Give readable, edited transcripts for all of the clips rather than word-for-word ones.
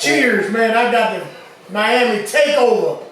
Cheers, man. I got the Miami takeover.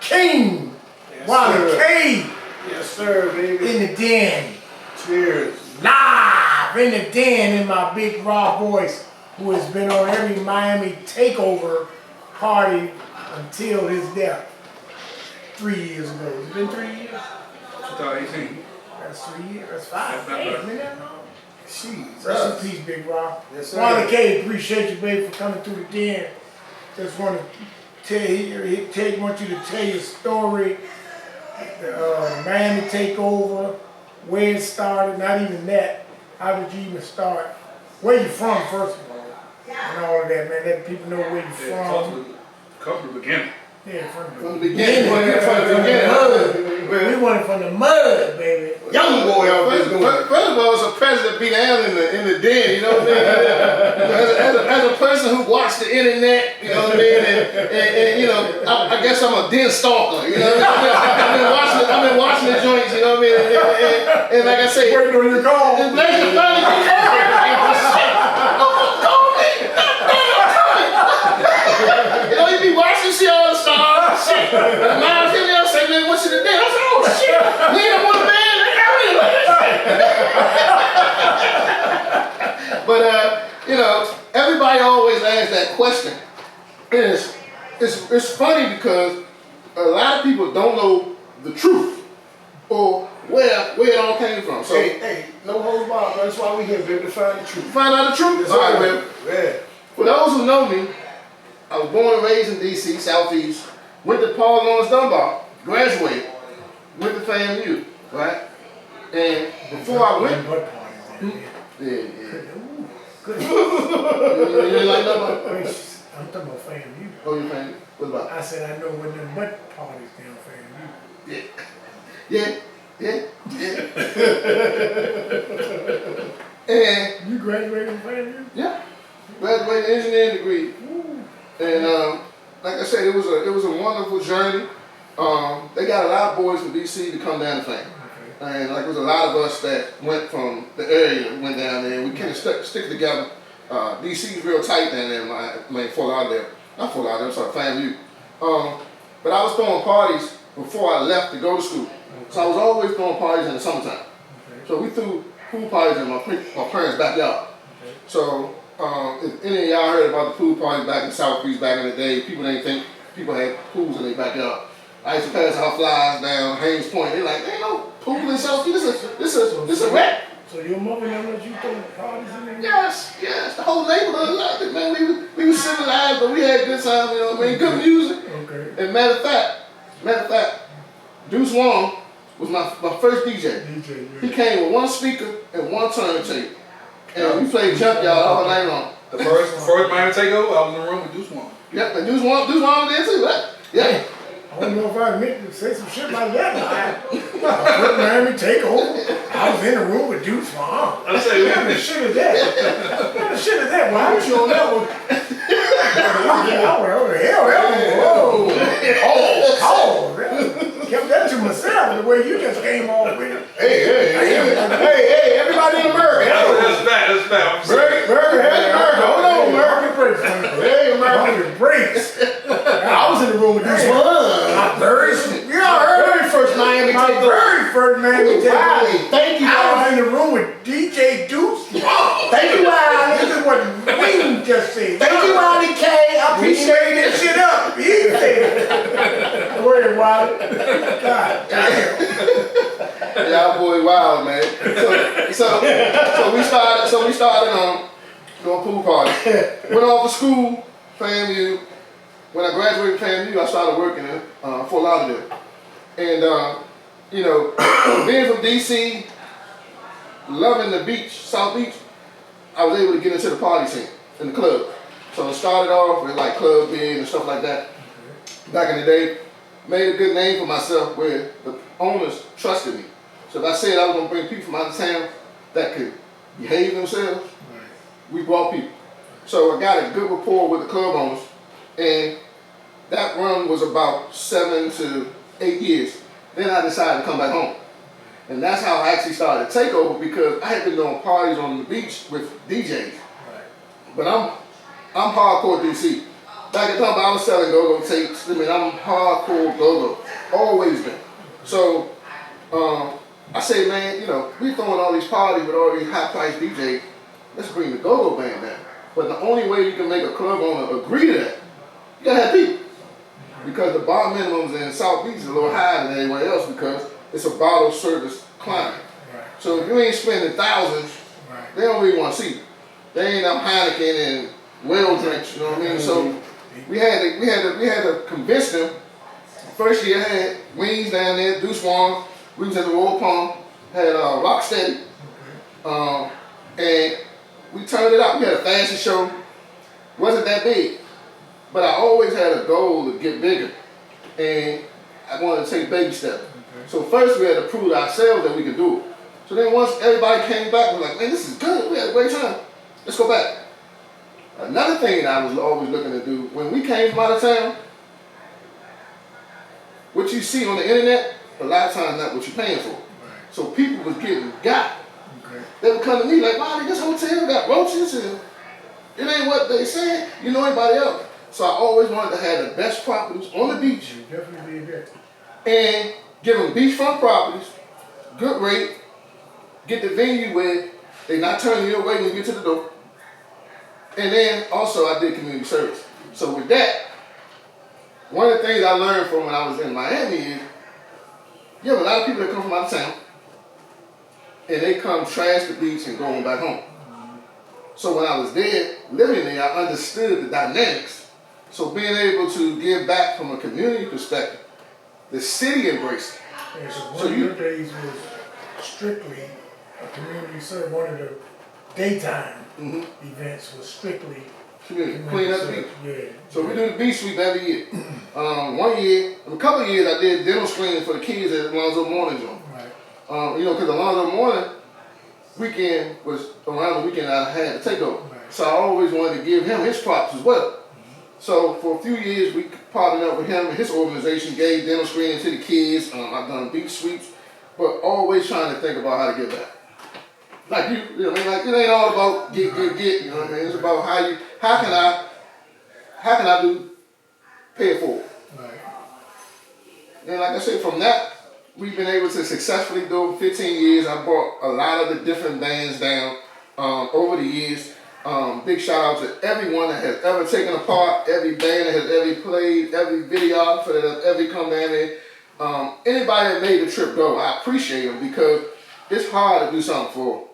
King. Yes, Wylie K. Yes, sir, baby. In the den. Cheers. Live in the den in my big raw voice, who has been on every Miami takeover party until his death 3 years ago. It's been 3 years? 2018. That's 3 years. That's 5. Damn, been that long? Jeez. Rest in peace, Big Rock. Yes, sir. Wylie K, appreciate you, baby, for coming through the den. Just want to want you to tell your story. The Miami takeover, where it started, not even that. How did you even start? Where you from, first of all? And all of that, man. Let people know where you from. Come from the beginning. Yeah, From the beginning. From the beginning. We want it from the mud, baby. Young boy out there doing it. First of all, it's a president be down in the den, you know what I mean? As a person who watched the internet, you know what I mean? And you know, I guess I'm a den stalker, you know what I mean? I've been watching the joints, you know what I mean? And like I say, waiting on your call. it's finally you know, you be watching, see all the stars, shit. Miles hit me up, say, man, what's in the day? I said, oh shit, we ain't want a band, But you know, everybody always asks that question. It's funny because a lot of people don't know the truth or where it all came from. So Hey, no holds barred, bro. That's why we here, baby, to find the truth. find out the truth. All right, man. Yeah. For those who know me, I was born and raised in D.C., Southeast, went to Paul Lawrence Dunbar, graduated, went to FAMU, right? And before I went, yeah. Good. You didn't like that? I'm talking about FAMU. Oh, you FAMU? What about? I said I know when them butt parties down FAMU. Yeah. And You graduated from FAMU? yeah, graduated engineering degree. Ooh. And like I said, it was a wonderful journey. They got a lot of boys from DC to come down to FAM. And like there was a lot of us that went from the area, went down there. We kind of stick together. DC is real tight down there, Fort Lauderdale. Not Fort Lauderdale, sorry, FAMU. But I was throwing parties before I left to go to school. So I was always throwing parties in the summertime. So we threw pool parties in my parents' backyard. So if any of y'all heard about the pool parties back in Southeast back in the day, people didn't think people had pools in their backyard. I used to pass our flies down Haynes Point. They're like, there ain't no pool in Southeast. This is a wreck. So your mother never let you throw parties in there? Yes. The whole neighborhood loved it, man. We were civilized, but we had good time, you know what I mean? Good music. Okay. And matter of fact, Deuce Wong was my first DJ. DJ, He came with one speaker and one turntable. And we played jump y'all all night long. The first Miami takeover, I was in the room with Deuce One. Yep, and Deuce Wong was there too, right? Yeah. I don't know if I meant to say some shit like that. I Miami takeover. I was in the room with Deuce Wong. I say, What kind of shit is that? What kind of shit is that? Why was you on that one? Kept that to myself the way you just came on with it. Hey, everybody in America. That's bad. America, hey, America. Hold on, America. Hey, America. Breaks. I was in the room with this one. My very First Miami My takeover. very first Miami takeover. Wylie, thank you, I was Wylie. in the room with DJ Deuce. Thank you, Wylie. This is what Wayne just said. Thank you, Wylie K. I We appreciate made this shit up. He said. Go ahead, Wylie. God damn. Y'all boy wild, man. So we started doing pool parties. Went off to school, FAMU. When I graduated from FAMU, I started working in Fort Lauderdale. And you know, being from DC, loving the beach, South Beach, I was able to get into the party scene in the club. So it started off with like club being and stuff like that. Back in the day, made a good name for myself where the owners trusted me. So if I said I was gonna bring people from out of town that could behave themselves, we brought people. So I got a good rapport with the club owners, and that run was about 7 to 8 years. Then I decided to come back home. And that's how I actually started Takeover, because I had been doing parties on the beach with DJs. But I'm hardcore DC. back at the time I was selling go-go tapes. I mean, I'm hardcore go-go, always been. So I say, man, you know, we throwing all these parties with all these high-priced DJs. Let's bring the go-go band down. But the only way you can make a club owner agree to that, you gotta have people. Because the bar minimums in South Beach is a little higher than anywhere else because it's a bottle service client. Right. So if you ain't spending thousands, Right. they don't really want to see you. They ain't up Heineken and well drinks, you know what I mean? So we had to convince them. First year I had Wings down there, Deuce One. We was at the Royal Palm, had Rocksteady, and we turned it up. We had a fancy show. Wasn't that big, but I always had a goal to get bigger, and I wanted to take baby steps. So first we had to prove to ourselves that we could do it. So then once everybody came back, we were like, man, this is good. We had a great time. Let's go back. Another thing that I was always looking to do, when we came from out of town, what you see on the internet, a lot of times not what you're paying for. Right. So people was getting got. Okay. They would come to me like, wow, this hotel got roaches and it ain't what they said. You know anybody else? So I always wanted to have the best properties on the beach You definitely did that. and give them beachfront properties, good rate, get the venue where they not turning you away when you get to the door. And then also I did community service. So with that, one of the things I learned from when I was in Miami is you have a lot of people that come from out of town and they come trash the beach and go on back home. So when I was there, living there, I understood the dynamics. So being able to give back from a community perspective, the city embraced it. Yeah, so one of your days was strictly a community service. One of the daytime events was strictly Community, clean up the beach. Yeah. So we do the beach sweep every year. One year, a couple of years, I did dental screening for the kids at Alonzo Morning Joint. Right. You know, because Alonzo Morning weekend was around the weekend I had to take over. Right. So I always wanted to give him his props as well. So for a few years, we partnered up with him and his organization, gave dental screening to the kids. I've done beach sweeps, but always trying to think about how to give back. Like you know what I mean? Like it ain't all about get, you know what I mean? It's about how can I do pay it forward. Right. And like I said, from that, we've been able to successfully do 15 years. I brought a lot of the different bands down over the years. Big shout out to everyone that has ever taken a part, every band that has ever played, every videographer that has ever come down there. Anybody that made the trip go, I appreciate them because it's hard to do something for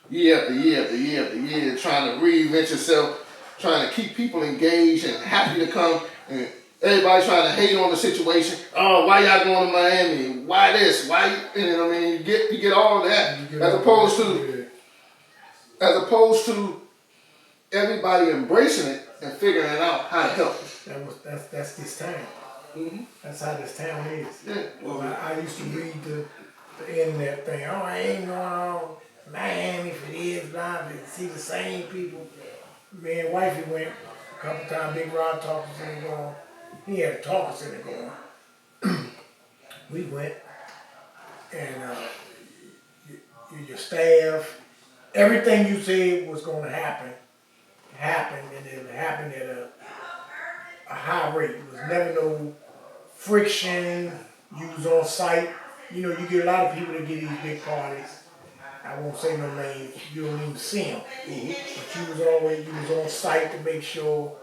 year after year after year after year, trying to reinvent yourself, trying to keep people engaged and happy to come. And everybody trying to hate on the situation. Oh, why y'all going to Miami? Why this? Why? You know what I mean? You get all of that as opposed to everybody embracing it and figuring out how to help. That's this town. Mm-hmm. That's how this town is. Yeah. Well, I used to read the internet thing. Oh, I ain't going on Miami for this, blah, to see the same people. Me and wifey went a couple times. Big Rod Talker Center going. He had a Talker Center going. We went, and your staff, everything you said was going to happen, happened, and it happened at a high rate. It was never no friction. You was on site. You know, you get a lot of people that get these big parties. I won't say no names. You don't even see them. But you was on site to make sure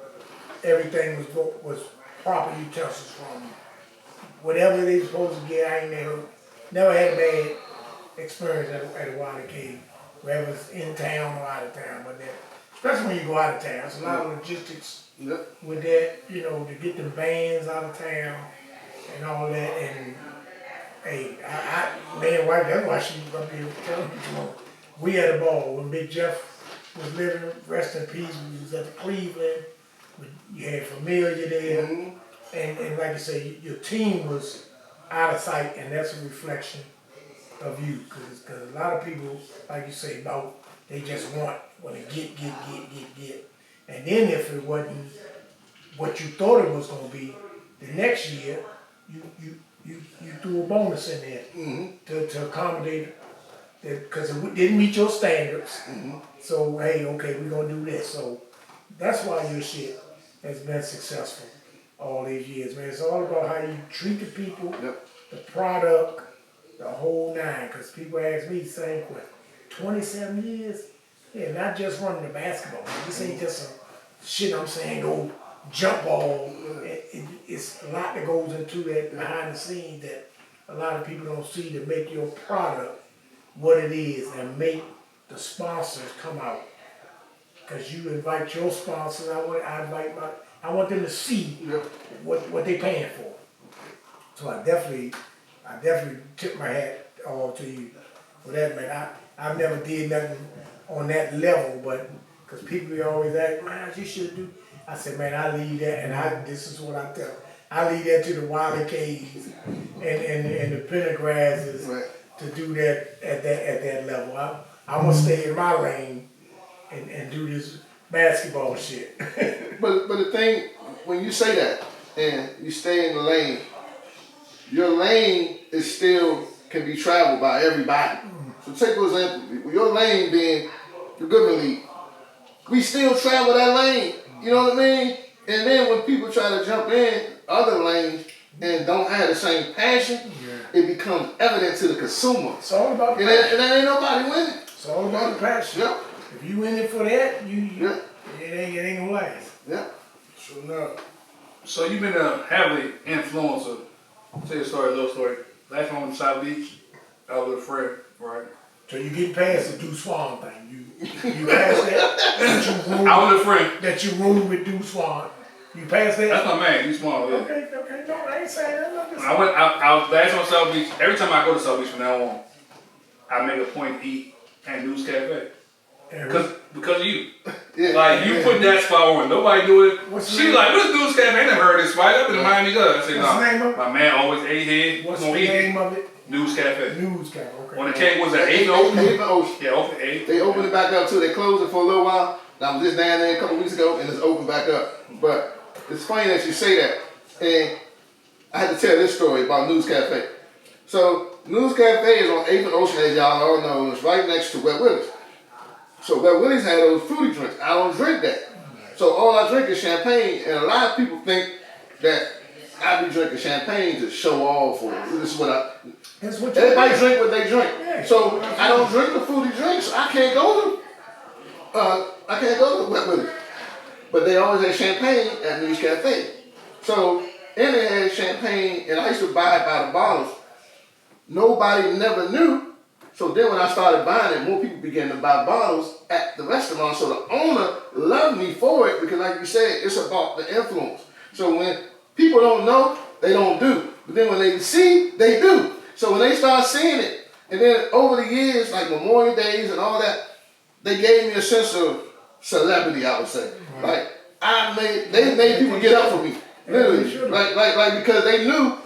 everything was proper utensils from whatever they supposed to get. I ain't never had a bad experience at a Wylie K, whether it's in town or out of town. But especially when you go out of town, it's a lot of logistics with that. You know, to get the bands out of town and all that. And hey, man, wife, that's why she was up here telling me, we had a ball when Big Jeff was living, rest in peace. We was at the Cleveland. You had Familia there. And like I say, your team was out of sight, and that's a reflection of you. Because a lot of people, like you say, they just want to get. And then if it wasn't what you thought it was going to be, the next year, you threw a bonus in there to accommodate it, because it didn't meet your standards. So, hey, okay, we're going to do this. So that's why your shit has been successful all these years, man. It's all about how you treat the people, the product, the whole nine. Because people ask me the same question. 27 years? Yeah, not just running the basketball. This ain't just some shit I'm saying go jump ball. It's a lot that goes into that behind the scenes that a lot of people don't see to make your product what it is and make the sponsors come out. Because you invite your sponsors, I want them to see what they paying for. So I definitely tip my hat all to you for that, man. I've never did nothing on that level, but because people be always ask, man, you should do. I said, man, I leave that, and this is what I tell them. I leave that to the Wylie K's and the Pendergrasses to do that at that level. I'm gonna stay in my lane and do this basketball shit. But the thing, when you say that and you stay in the lane, your lane is still can be traveled by everybody. So take for example, your lane being the Goodman League, we still travel that lane. You know what I mean? And then when people try to jump in other lanes and don't have the same passion, it becomes evident to the consumer. It's all about the and passion. ain't nobody winning. It's all about the passion. Yep. If you in it for that, it ain't gonna last. Yeah. Sure enough. So you've been a heavily influencer. Tell you a little story. Last time on South Beach, I was with a friend, right? So you get past the Deuce Swan thing. You pass that? I was a friend. That you room with Deuce Swan. You pass that? That's my man. He's small. Yeah. Okay. No, I ain't saying that. When I was last on South Beach. Every time I go to South Beach from now on, I make a point to eat at News Cafe. Because of you. Yeah. Like, you put that spot on. Nobody do it. What's the She name? like, what's News Cafe? I never heard of this spot. I've been to Miami Gulf. I said, What's the name no. of it? My man always ate here. What's Gonna the eat name it. of it? News Cafe. News Cafe. Okay. When the cake was at 8 open. Yeah, open 8. They opened it back up too. They closed it for a little while. I was just down there a couple weeks ago and it's opened back up. But it's funny that you say that. And I had to tell this story about News Cafe. So News Cafe is on 8th and Ocean, as y'all all know, and it's right next to Wet Willie's. So Wet Willie's had those fruity drinks. I don't drink that. So all I drink is champagne, and a lot of people think that I be drinking champagne to show off, or this is what everybody drink what they drink. Yeah. So I don't drink the fruity drinks. I can't go to Wet Willie's. But they always had champagne at News Cafe. So and they had champagne, and I used to buy it by the bottles. Nobody never knew. So then when I started buying it, more people began to buy bottles at the restaurant. So the owner loved me for it because, like you said, it's about the influence. So when people don't know, they don't do. But then when they see, they do. So when they start seeing it, and then over the years, like Memorial Days and all that, they gave me a sense of celebrity, I would say. Like they made people get up for me. Literally. Like because they knew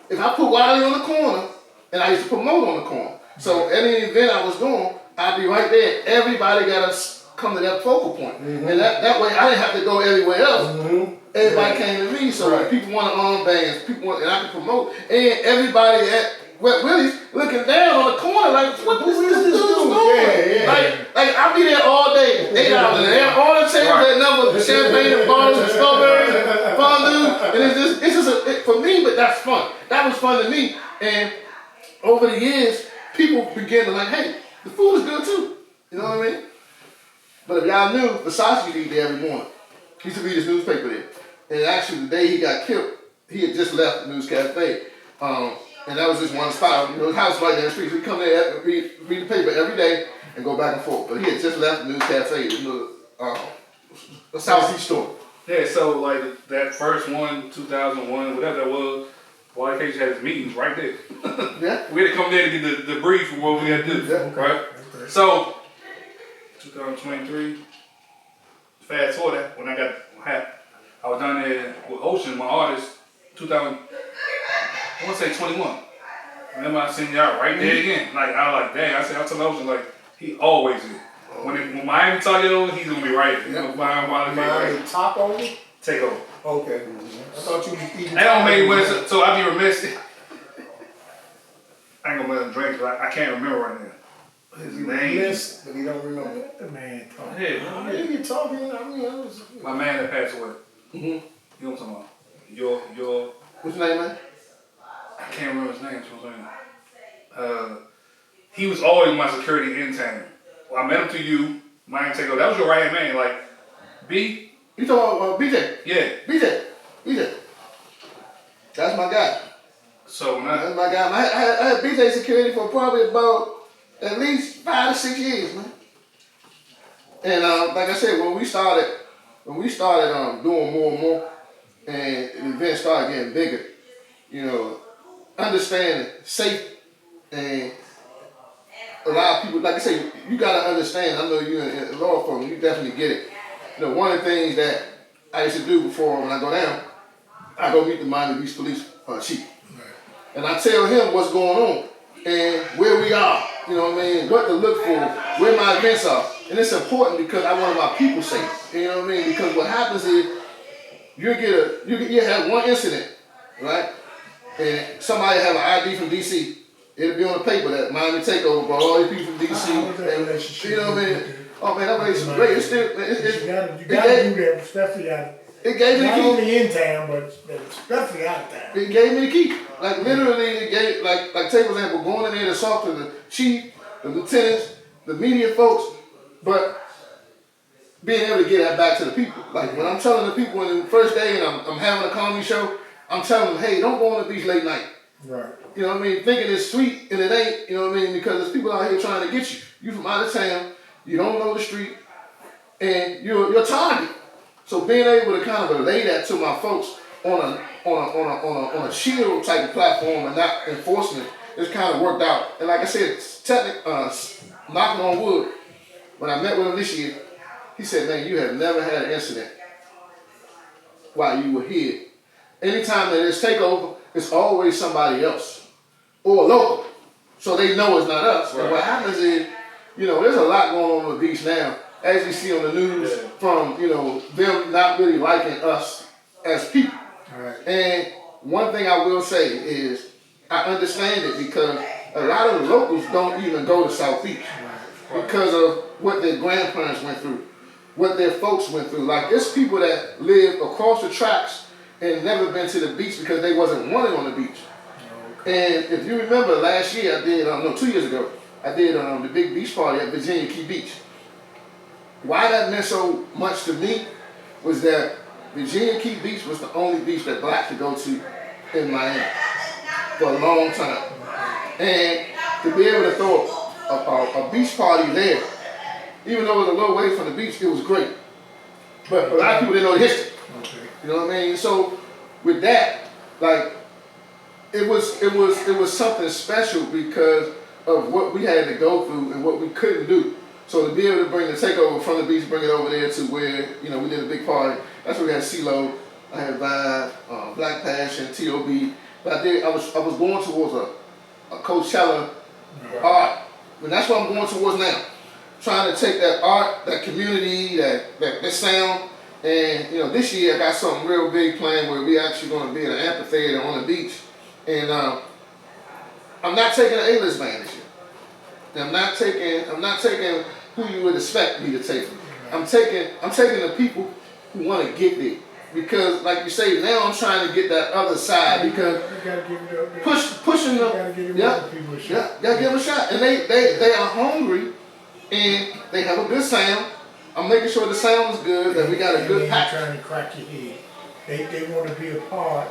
if I put Wylie on the corner, and I used to promote on the corner. So any event I was doing, I'd be right there. Everybody got to come to that focal point. And that way I didn't have to go everywhere else. Everybody came to me. So when people want armbands, and I could promote. And everybody at Wet Willie's looking down on the corner like, what is this dude doing? Like I'll be there all day, 8 hours. And they have all the tables that number, champagne and bottles and strawberries and fondue. And it's just for me, but that's fun. That was fun to me. And over the years, people begin to like, hey, the food is good too. You know what I mean? But if y'all knew, Versace used to eat there every morning. He used to read his newspaper there. And actually, the day he got killed, he had just left the News Cafe. And that was just one spot. You know, his house right down the street. So he come there, read the paper every day, and go back and forth. But he had just left the News Cafe, the Southeast store. Yeah, so like that first one, 2001, whatever that was, Wylie K had his meetings right there. Yeah. We had to come there to get the brief for what we had to do, right? So, 2023, fast forward that when I was down there with Ocean, my artist, I want to say 21. Remember I seen y'all right there again. Like I was like, dang, I told Ocean like he always is. When Miami talk it over, he's gonna be right. He's gonna find Wylie K right. Top over? Take over. Okay. I thought you was eating. That don't make sense. So I be remiss. I ain't gonna let him drink because I can't remember right now. His name. Yes, but he don't remember. Let the man talk. Yeah, You talking? I mean, my man that passed away. Mm-hmm. You know what I'm talking about? Your. What's your name, man? I can't remember his name. So I'm saying. He was always my security in town. Well, I met him through you. Mine take over. That was your right hand man. Like B. You talking about BJ? Yeah. BJ. That's my guy. So when That's my guy. I had BJ security for probably about at least 5 to 6 years, man. And like I said, when we started doing more and more, and the event started getting bigger, you know, understanding safety and a lot of people, like I say, you gotta understand. I know you in law firm, you definitely get it. You know, one of the things that I used to do before when I go down, I go meet the Miami Beach Police chief, and I tell him what's going on and where we are. You know what I mean? What to look for, where my events are, and it's important because I want my people safe. You know what I mean? Because what happens is you have one incident, right? And somebody have an ID from DC. It'll be on the paper that Miami takeover brought all these people from DC. And, you know what I mean? Oh man, that relationship's great. It's still, you gotta do that, especially out. It gave me the key. Not only in town, but especially out of town. It gave me the key. Like literally, it gave like take for example, going in there to talk to the chief, the lieutenants, the media folks, but being able to get that back to the people. Like when I'm telling the people in the first day and I'm having a comedy show, I'm telling them, hey, don't go on the beach late night. Right. You know what I mean? Thinking it's sweet and it ain't, you know what I mean? Because there's people out here trying to get you. You from out of town, you don't know the street, and you're targeted. So being able to kind of relay that to my folks on a shield type of platform and not enforcement, it's kind of worked out. And like I said, knocking on wood, when I met with him this year, he said, man, you have never had an incident while you were here. Anytime that it's takeover, it's always somebody else or local. So they know it's not us. Right. And what happens is, you know, there's a lot going on the beach now, as you see on the news, from, you know, them not really liking us as people. Right. And one thing I will say is, I understand it because a lot of the locals don't even go to South Beach because of what their grandparents went through, what their folks went through. Like, there's people that live across the tracks and never been to the beach because they wasn't wanted on the beach. And if you remember last year, I did, 2 years ago, I did the big beach party at Virginia Key Beach. Why that meant so much to me was that Virginia Key Beach was the only beach that black could go to in Miami for a long time. And to be able to throw a beach party there, even though it was a little way from the beach, it was great. But a lot of people didn't know the history. Okay. You know what I mean? So with that, like, it was something special because of what we had to go through and what we couldn't do. So to be able to bring the takeover from the beach, bring it over there to where, you know, we did a big party. That's where we had CeeLo, I had Vibe, Black Passion, T.O.B. But I was going towards a Coachella art. And that's what I'm going towards now. Trying to take that art, that community, that sound. And, you know, this year I got something real big planned where we actually going to be at an amphitheater on the beach. And I'm not taking an A-list band this year. I'm not taking who you would expect me to take. I'm taking the people who want to get there. Because, like you say, now I'm trying to get that other side. Because you gotta give it up. Pushing them. You gotta give people a shot. Yeah, gotta give them a shot. And they are hungry and they have a good sound. I'm making sure the sound is good, that we got a good pack. Trying to crack your head. They want to be a part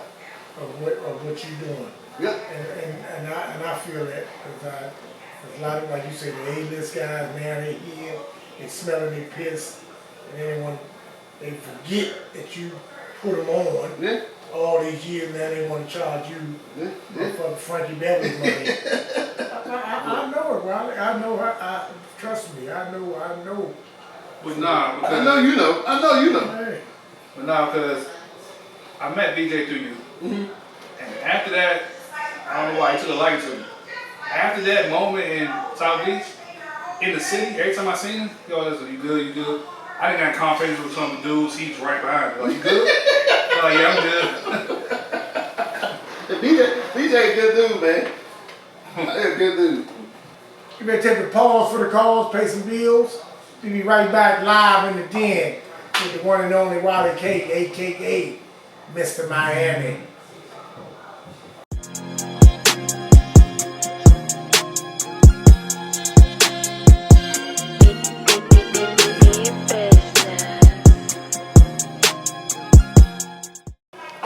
of what you're doing. Yeah. And I feel that because a lot of, like you said, the A-list guys, now they here, they smelling their piss, and they forget that you put them on all these years. Now they want to charge you for Frankie Beverly money. I know it, Wylie. I know. Trust me. I know. But nah, because I know you know. Hey. But nah, because I met BJ through you, and after that, I don't know why he took a liking to me. After that moment in South Beach, in the city, every time I seen him, yo, listen, you good, you good. I didn't have conversations with some dudes, he's right behind me. Like, you good? I'm like, yeah, I'm good. BJ a good dude, man. He's a good dude. You better take a pause for the calls, pay some bills. We'll be right back live in the den. with the one and only Wylie K, aka Mr. Miami.